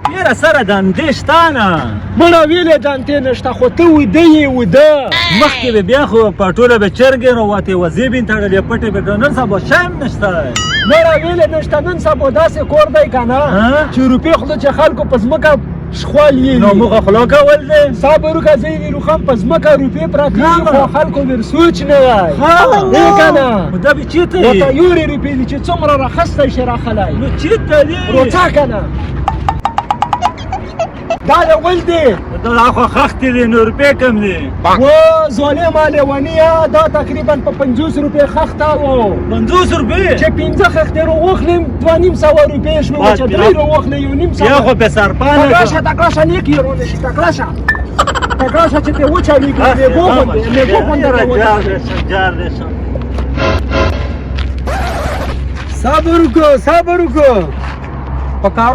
یاره سره دندې شته نه مړه ویلې دانتې نشته خو ته ویده یې ویده مخکې به بیا خو په ټوله به چرګې راوتې وزې به یې تړلې پټې به نن سبا شایم نشته مړه ویلې نشته نن سبا داسې کور دی که نه چې روپۍ خوله چې خلکو په ځمکه شخوال یې نو موږ خلا کول دی صبر وکړه زه یې روخم په ځمکه روپۍ پرتې دي خو خلکو ور سوچ نه دی دی که نه دا به چېرته ورته یورې روپۍ دي چې څومره راخستی شي راخلی نو چېرته دي روڅه که نه دا د ول دی دا خو خښتې دي نو روپۍ کم دي و ظالمه لیونیه دا تقریبا په 50 روپۍ خښته و 50 روپۍ چې 15 خښتې راواخلم 2500 روپۍ شوې چې 3 راواخلې 1.5 بیا خو به سرپانه تکړه شه نیک یې رونه شي تکړه شه چې ته وچاوېږي میګو غوندې میګو غوندې راوځي صبر وکړه په کارو